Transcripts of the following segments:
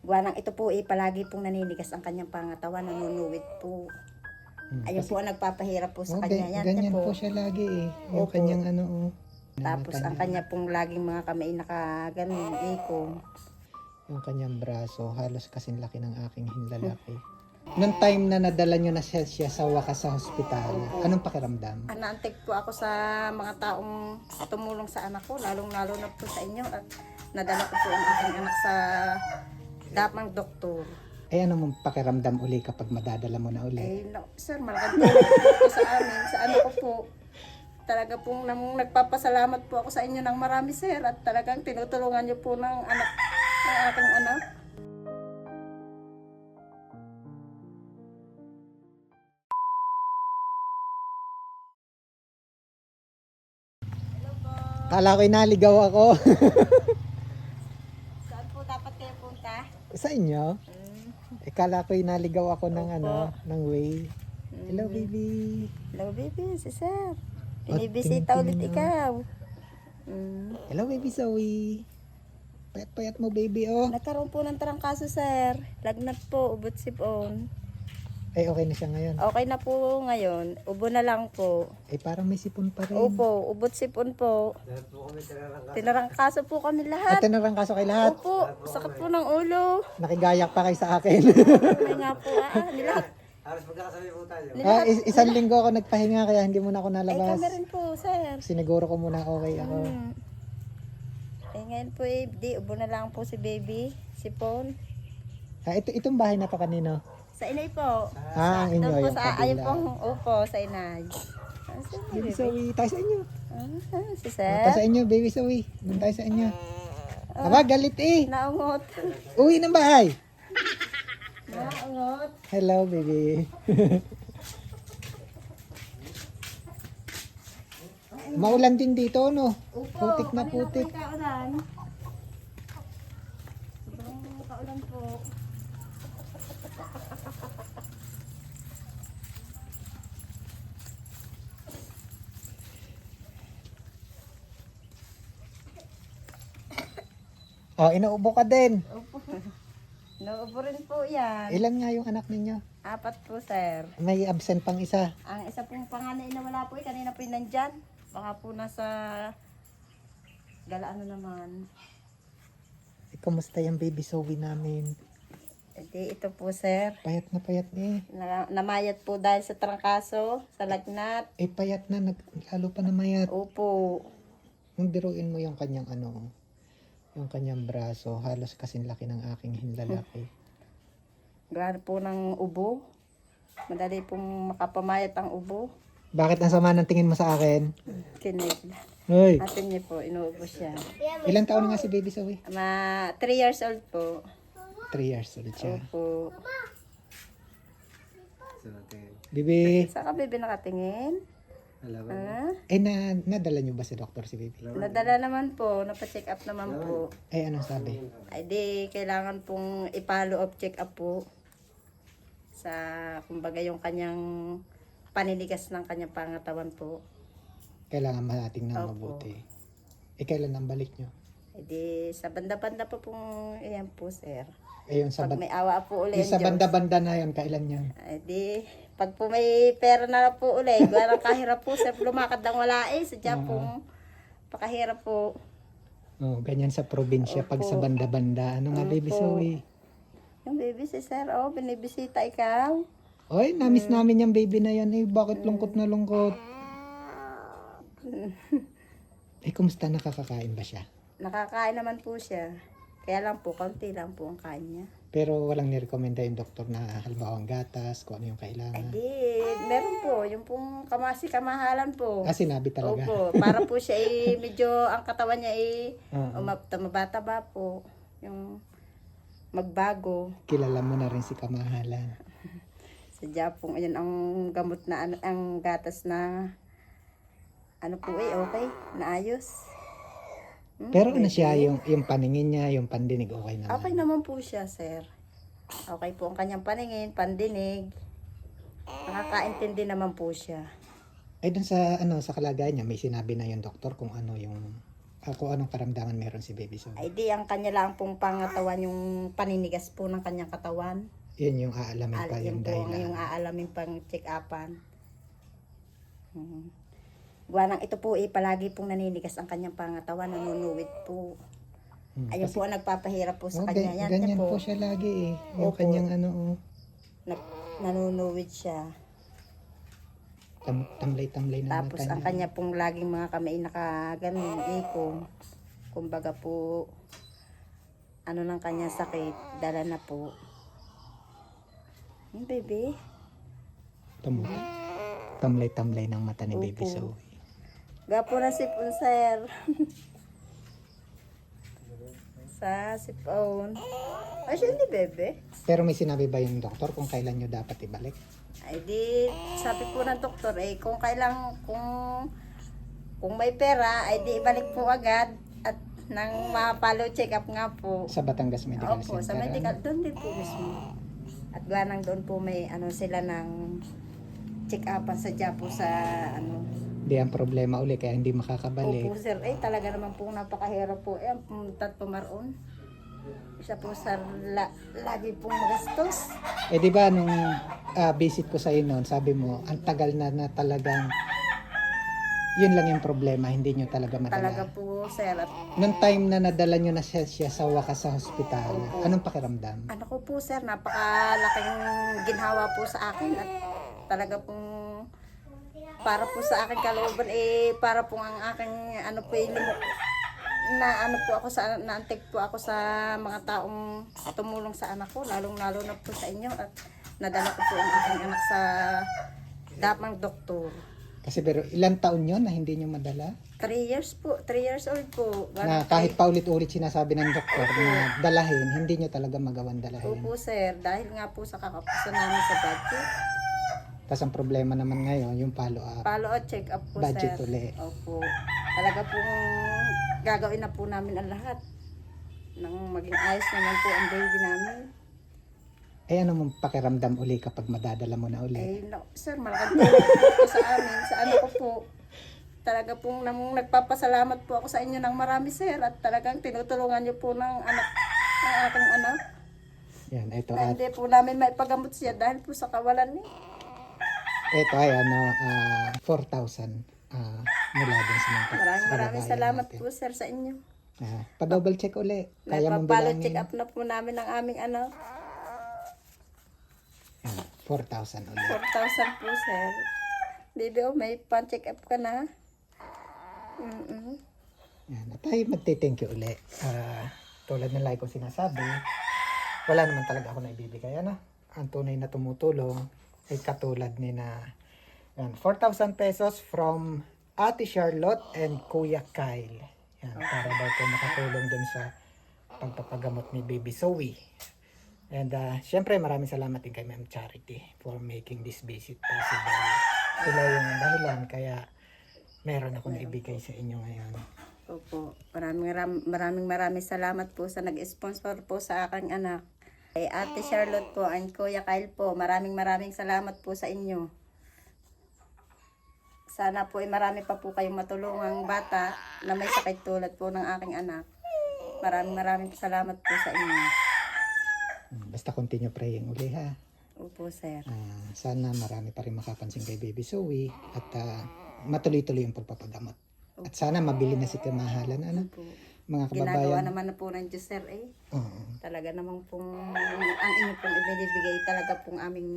Gawa ng ito po palagi pong naninigas ang kanyang pangatawan, nanunuwit po. Ayun Kasi, po ang nagpapahirap po sa oh, kanya. Yan ganyan po. po siya lagi eh. Yung Opo. kanyang ano, oh. Tapos ang kanya pong laging mga kamay nakaganon, iko. Yung kanyang braso, halos kasing laki ng aking hinlalaki. Nung time na nadala nyo na siya sa wakas sa hospital, anong pakiramdam? Naantig po ako sa mga taong tumulong sa anak ko, lalong-lalo na po sa inyo. At nadala ko po ang aking anak sa dapang doktor. Ay, ano mong pakiramdam uli kapag madadala mo na uli? Eh, no, sir, malaking tulong po sa amin, sa anak ko po. Talaga pong nagpapasalamat po ako sa inyo ng marami, sir. At talagang tinutulungan niyo po ng aking anak. Kala ko'y naligaw ako. Saan po dapat kayo punta? Sa inyo? Kala ko'y naligaw ako ng Opo. ano, ng way. Hello, baby. Hello, baby, si sir. At Binibisita ulit tingin-tingin ikaw. Hello, baby Zoe. Payat-payat mo, baby, oh. Nagkaroon po ng trangkaso, sir. Lagnat po, ubot sipon. Ay, okay na siya ngayon. Okay na po ngayon. Ubo na lang po. Ay, parang may sipon pa rin. Opo, ubot sipon po. Tinarangkaso po kami At lahat. tinarang kaso kay lahat. Opo, sakit po ng ulo. Nakigayak pa kayo sa akin. May nga po, nilahat. Isang linggo ako nagpahinga kaya hindi muna ako Ay, nalabas. kami rin po, sir. Siniguro ko muna okay ako. Ngayon po, di, ubo na lang po si baby, si Paul. Itong bahay na to kanino? Sa inay po. Ang inyo, Doon po yung sa, ayun kabila. pong, opo, sa inay. Si Baby Zoe, tayo sa inyo. Si Tayo sa sir. inyo, baby Zoe. Doon tayo sa inyo. Aba, galit eh. Naungot. Uwi ng bahay. Naungot. Hello, baby. Maulan din dito, no? Opo, Putik na kanina putik. po may kaulan. Sobrang kaulan po. Oh, inuubo ka din. Opo. Naubo rin po yan. Ilan nga yung anak ninyo? 4 po, sir. May absent pang isa. Ang isa pong panganay na wala po, kanina po yung nandyan. Baka po nasa galaan na naman. Kumusta yung baby Zoe namin? Edi, ito po, sir. Payat na payat eh. Namayat po dahil sa trangkaso, sa lagnat. Payat na, lalo pa namayat. Opo. Kung biruin mo yung kanyang ano, yung kanyang braso, halos kasing laki ng aking hinlalaki. Gano'n po ng ubo. Madali pong makapamayat ang ubo. Bakit ang sama ng tingin mo sa akin? Kinig. Hoy, Atin niyo po, inuubo siya. ilang taon na nga si baby Zoe? 3 years old po. 3 years old siya. Opo. Baby, Saan ka, baby, nakatingin? Ah? nadala niyo ba si doktor si baby? Nadala naman po, napacheck up naman po. Ay, anong sabi? Ay di, kailangan pong i-follow up check up po. Sa, kumbaga, yung kanyang paninigas ng kanyang pangatawan po. Kailangan mahating ng Opo. mabuti. Kailan ang balik niyo? Ay di, sa banda-banda po pong, ayan po, sir. Yung sa, Pag may awa po uli yung sa ang Diyos. banda-banda na yun, kailan yan? Ay di, pag po may pera na po uli, parang kahirap po, sir, lumakad ng wala eh. Sadya pong pakahirap po. Oh, ganyan sa probinsya pag sa Opo. banda-banda. Ano nga, baby Opo. Zoe? Yung baby si sir, oh, binibisita ikaw. Oy, namiss namin yung baby na yan. Bakit lungkot na lungkot? Kumusta nakakakain ba siya? Nakakain naman po siya. Kaya lang po, kaunti lang po ang kain niya. Pero walang nirekomenda yung doktor na halimbawa ang gatas, kung ano yung Ay kailangan. di, meron po. Yung pong kamahalan po. Sinabi talaga. Opo, para po siya medyo, ang katawan niya Oo. mabataba po. Yung magbago. Kilala mo na rin si Kamahalan. Sadya pong, ayun ang gamot na, ang gatas na, ano po okay, naayos. Pero ano siya, yung paningin niya, yung pandinig, okay naman. Okay naman po siya, sir. Okay po ang kanyang paningin, pandinig. Nakakaintindi naman po siya. Ay, dun sa, sa kalagayan niya, may sinabi na yung doktor kung ano yung Ako anong karamdaman meron si Baby Zoe? Ay di, ang kanya lang pong pangatawan yung paninigas po ng kanyang katawan. Yun yung aalamin pa Yun yung po ang dahilan. yung aalamin pang check-upan. Gawa ng ito po palagi pong naninigas ang kanyang pangatawan, nanunuwid po. Ayun Kasi, po ang nagpapahirap po sa oh, kanya. Yan ganyan po. po siya lagi eh. Yung Opo. kanyang ano, oh, Nanunuwid siya. tamlay-tamlay na Tapos mata ang niya. kanya pong laging mga kamay nakaganon, ikong. Kumbaga po, ano ng kanya sakit, dala na po. Baby. Tamlay-tamlay ng mata ni Baby Opo. Zoe. Gapo na sipon, sir. Sa sipon. Ay, siya hindi, bebe. Pero may sinabi ba yung doktor kung kailan nyo dapat ibalik? Ay, di, sabi po ng doktor, kung kailang, kung may pera, ay di ibalik po agad. At nang mapalo check-up nga po. Sa Batangas Medical Opo, Center? sa medical, doon din po mismo. At ganang doon po may, sila ng check-upan sa Japo sa, Di ang problema uli kaya hindi Opo, makakabalik. sir. Talaga naman po napakahirap po. Ang pumuntat po maroon. Siya po, sir, lagi pong magastos. Eh di ba nung visit ko sa noon, sabi mo, ang tagal na talagang yun lang yung problema, hindi nyo talaga Talaga madala. po, sir. At Nung time na nadala nyo na siya sa wakas sa hospital, Opo. anong pakiramdam? ano ko po, sir, napakalaking ginhawa po sa akin. At talaga pong para po sa akin kalooban, para po ang aking, limok na po ako sa naantig po ako sa mga taong tumulong sa anak ko, lalong-lalo na po sa inyo, at nadala ko po ang aking anak sa dapang doktor. Kasi pero ilang taon yun na hindi nyo madala? 3 years po, 3 years old po. Na kahit paulit-ulit sinasabi ng doktor na dalahin, hindi nyo talaga magawan dalahin. Opo, sir, dahil nga po sa kakapusan namin sa budget. Tapos ang problema naman ngayon, yung follow-up. Follow at check up po, Budget sir. uli. Opo. Talaga pong gagawin na po namin ang lahat. Nang maging ayos naman po ang baby namin. Eh ano mong pakiramdam uli kapag madadala mo na uli? No, sir, malaking tulong po sa amin. Sa ano ko po. Talaga pong nagpapasalamat po ako sa inyo ng marami, sir. At talagang tinutulungan niyo po ng aking anak. Yan, ito Na at hindi po namin maipagamot siya dahil po sa kawalan niya. ito ay 4,000 mula din sa mga Maraming kababayan salamat natin. po, sir, sa inyo. Pa-double check uli. Kaya mong Nagpapalo bilangin. check up na po namin ang aming Yan, 4,000 uli. 4,000 po, sir. Baby, may pan-check up ka na. Yan, at tayo magte-thank you uli. Tulad ng like ko sinasabi, wala naman talaga ako na ibibigay. Ang tunay na tumutulong ay katulad ni na yan, 4,000 pesos from Ate Charlotte and Kuya Kyle. Yan, para daw po makatulong dun sa pagpapagamot ni Baby Zoe. And syempre maraming salamat din kay Ma'am Charity for making this visit possible. Sila yung dahilan kaya meron ako na ibigay sa inyo ngayon. Opo. Maraming salamat po sa nag-sponsor po sa aking anak. Kay Ate Charlotte po and Kuya Kyle po. Maraming salamat po sa inyo. Sana po marami pa po kayong matulungang bata na may sakit tulad po ng aking anak. Maraming salamat po sa inyo. Basta continue praying uli ha. Opo, sir. Sana marami pa rin makapansin kay Baby Zoe at matuloy-tuloy yung pagpapagamot. At sana mabili na si kamahalan Opo. mga Ginagawa kababayan. naman na po ng Diyos, sir, Oo. Talaga namang pong ang inyo pong ibinibigay talaga pong aming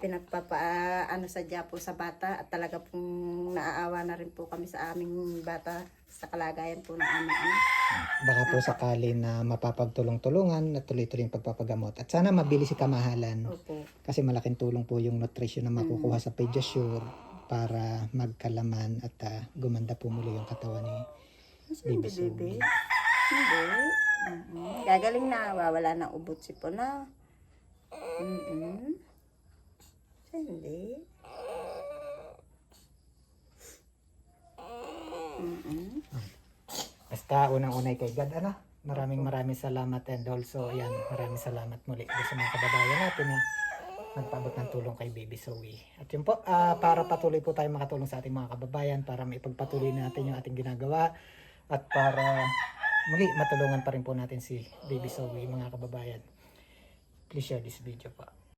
pinagpapaano sadya po sa bata at talaga pong naaawa na rin po kami sa aming bata sa kalagayan po ng aming anak. Baka po sakali na mapapagtulong-tulungan at tuloy-tuloy yung pagpapagamot. At sana mabili si kamahalan Opo. kasi malaking tulong po yung nutrition na makukuha sa Pediasure para magkalaman at gumanda po muli yung katawan ni Baby Zoe. Hindi. Gagaling na. Wawala na ubot si po na. Hindi. Basta unang-unay kay God, maraming salamat and also, maraming salamat muli sa mga kababayan natin na nagpaabot ng tulong kay Baby Zoe. At yun po, para patuloy po tayo makatulong sa ating mga kababayan para maipagpatuloy natin yung ating ginagawa at para muli matulungan pa rin po natin si Baby Zoe, mga kababayan. Please share this video po.